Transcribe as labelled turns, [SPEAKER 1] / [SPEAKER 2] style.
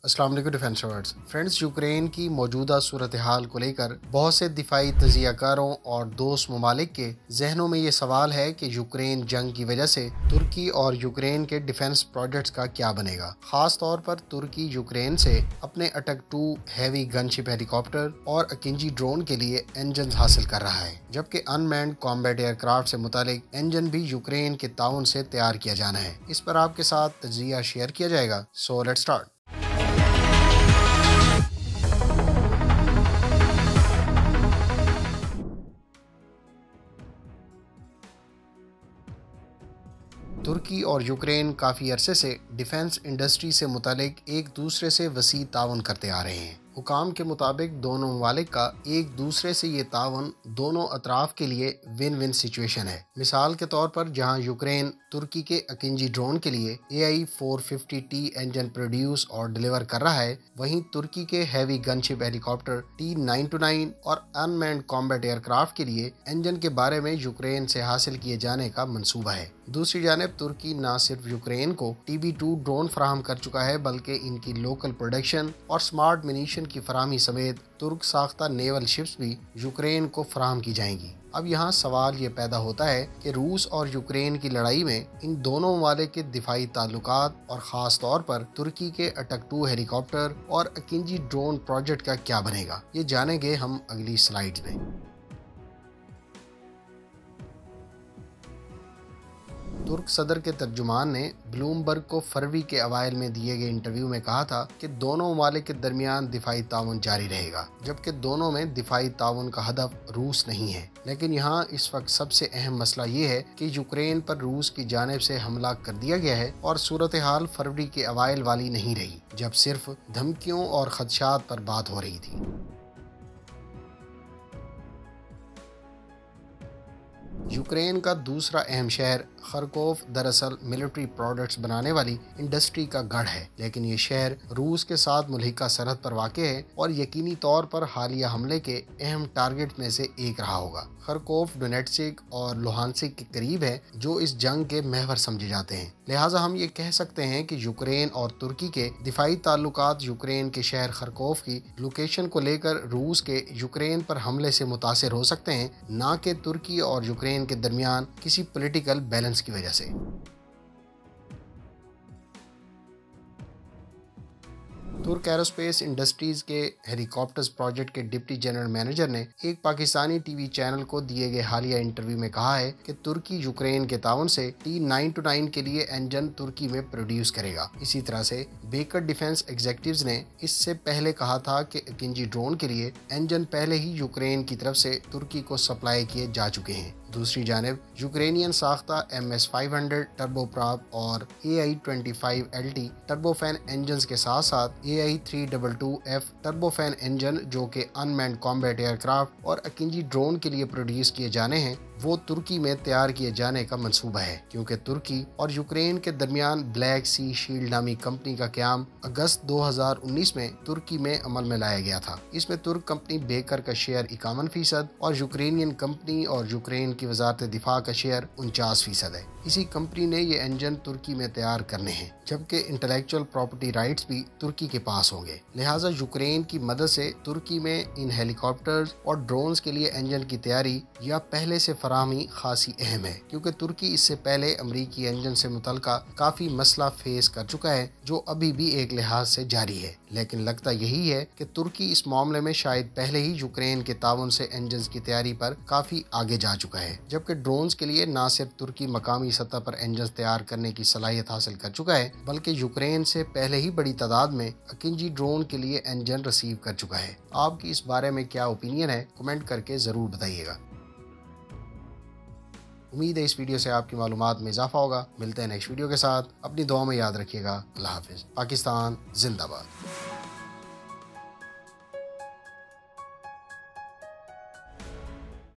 [SPEAKER 1] अस्सलाम वालेकुम defence lovers friends, Ukraine की मौजूदा सूरत हाल को लेकर बहुत से दिफाई तजियाकारों और दोस्त ममालिक के जहनों में ये सवाल है कि यूक्रेन जंग की वजह से तुर्की और यूक्रेन के डिफेंस प्रोजेक्ट्स का क्या बनेगा। खास तौर पर तुर्की यूक्रेन से अपने अटक 2 हैवी गनशिप हेलीकॉप्टर और अकिंजी ड्रोन के लिए इंजन हासिल कर रहा है, जबकि अनमैन्ड कॉम्बैट एयरक्राफ्ट से मुतालिक इंजन भी यूक्रेन के ताउन से तैयार किया जाना है। इस पर आपके साथ तजिया शेयर किया जाएगा। So let's start. तुर्की और यूक्रेन काफ़ी अरसे से डिफेंस इंडस्ट्री से मुतालिक एक दूसरे से वसी ताउन करते आ रहे हैं। हुकाम के मुताबिक दोनों ममालिक का एक दूसरे से ये तावन दोनों अतराफ के लिए विन विन सिचुएशन है। मिसाल के तौर पर जहां यूक्रेन तुर्की के अकिंजी ड्रोन के लिए AI-450T इंजन प्रोड्यूस और डिलीवर कर रहा है, वहीं तुर्की के हैवी गनशिप हेलीकॉप्टर T-929 और अनमैन्ड कॉम्बैट एयरक्राफ्ट के लिए इंजन के बारे में यूक्रेन से हासिल किए जाने का मंसूबा है। दूसरी जानिब तुर्की न सिर्फ यूक्रेन को TB2 ड्रोन फराहम कर चुका है, बल्कि इनकी लोकल प्रोडक्शन और स्मार्ट मिनीशन की फराहमी समेत तुर्क साख्ता नेवल शिप्स भी यूक्रेन को फराहम की जाएंगी। अब यहाँ सवाल ये पैदा होता है कि रूस और यूक्रेन की लड़ाई में इन दोनों ममालिक के दिफाई ताल्लुकात और ख़ास तौर पर तुर्की के अटक 2 हेलीकॉप्टर और अकिंजी ड्रोन प्रोजेक्ट का क्या बनेगा, ये जानेंगे हम अगली स्लाइड्स में। तुर्क सदर के तर्जुमान ने ब्लूमबर्ग को फरवरी के अवाइल में दिए गए इंटरव्यू में कहा था कि दोनों ममालिक के दरमियान दिफाई ताउन जारी रहेगा, जबकि दोनों में दिफाई ताउन का हदफ रूस नहीं है। लेकिन यहाँ इस वक्त सबसे अहम मसला ये है कि यूक्रेन पर रूस की जानिब से हमला कर दिया गया है और सूरत हाल फरवरी के अवाइल वाली नहीं रही, जब सिर्फ धमकियों और खदशात पर बात हो रही थी। यूक्रेन का दूसरा अहम शहर खरकोव दरअसल मिलिट्री प्रोडक्ट्स बनाने वाली इंडस्ट्री का गढ़ है, लेकिन ये शहर रूस के साथ मुल्हिका सरहद पर वाक़े है और यकीनी तौर पर हालिया हमले के अहम टारगेट में से एक रहा होगा। खरकोव डोनेट्स्क और लुहानस्क के करीब है, जो इस जंग के महवर समझे जाते हैं। लिहाजा हम ये कह सकते हैं कि यूक्रेन और तुर्की के दिफाई ताल्लुकात यूक्रेन के शहर खरकोव की लोकेशन को लेकर रूस के यूक्रेन पर हमले से मुतासिर हो सकते हैं, ना कि तुर्की और यूक्रेन के दरमियान किसी पॉलिटिकल बैलेंस की वजह से। तुर्क एरोस्पेस इंडस्ट्रीज के हेलीकॉप्टर्स प्रोजेक्ट के डिप्टी जनरल मैनेजर ने एक पाकिस्तानी टीवी चैनल को दिए गए हालिया इंटरव्यू में कहा है कि तुर्की यूक्रेन के ताउन से T-929 के लिए इंजन तुर्की में प्रोड्यूस करेगा। इसी तरह से बेकर डिफेंस एग्जीक्यूटिव्स ने इससे पहले कहा था कि अकिंजी ड्रोन के लिए इंजन पहले ही यूक्रेन की तरफ से तुर्की को सप्लाई किए जा चुके हैं। दूसरी जानिब यूक्रेनियन साख्ता MS-500 टर्बोप्रॉप और AI-25LT टर्बोफैन इंजन के साथ साथ AI-322F टर्बोफैन इंजन, जो कि अनमैन्ड कॉम्बैट एयरक्राफ्ट और अकिंजी ड्रोन के लिए प्रोड्यूस किए जाने हैं, वो तुर्की में तैयार किए जाने का मंसूबा है, क्योंकि तुर्की और यूक्रेन के दरमियान ब्लैक सी शील्ड नामी कंपनी का क़याम अगस्त 2019 में तुर्की में अमल में लाया गया था। इसमें तुर्क कंपनी बेकर का शेयर 51% और यूक्रेनियन कंपनी और यूक्रेन की वजारत दिफा का शेयर 49% है। इसी कंपनी ने ये इंजन तुर्की में तैयार करने हैं, जबकि इंटेलेक्चुअल प्रॉपर्टी राइट्स भी तुर्की के पास होंगे। लिहाजा यूक्रेन की मदद से तुर्की में इन हेलीकॉप्टर्स और ड्रोन्स के लिए इंजन की तैयारी या पहले से फराहमी खासी अहम है, क्योंकि तुर्की इससे पहले अमरीकी इंजन से मुतल्लिका काफ़ी मसला फेस कर चुका है, जो अभी भी एक लिहाज से जारी है। लेकिन लगता यही है कि तुर्की इस मामले में शायद पहले ही यूक्रेन के ताउन से इंजन की तैयारी पर काफ़ी आगे जा चुका है, जबकि ड्रोन्स के लिए न सिर्फ तुर्की मकामी सतह पर इंजन तैयार करने की सलाहियत हासिल कर चुका है, बल्कि यूक्रेन से पहले ही बड़ी तादाद में अकिंजी ड्रोन के लिए इंजन रिसीव कर चुका है। आपकी इस बारे में क्या ओपिनियन है, कमेंट करके ज़रूर बताइएगा। उम्मीद है इस वीडियो से आपकी मालूमात में इजाफा होगा। मिलते हैं नेक्स्ट वीडियो के साथ। अपनी दुआ में याद रखिएगा। अल्लाह हाफिज़। पाकिस्तान जिंदाबाद।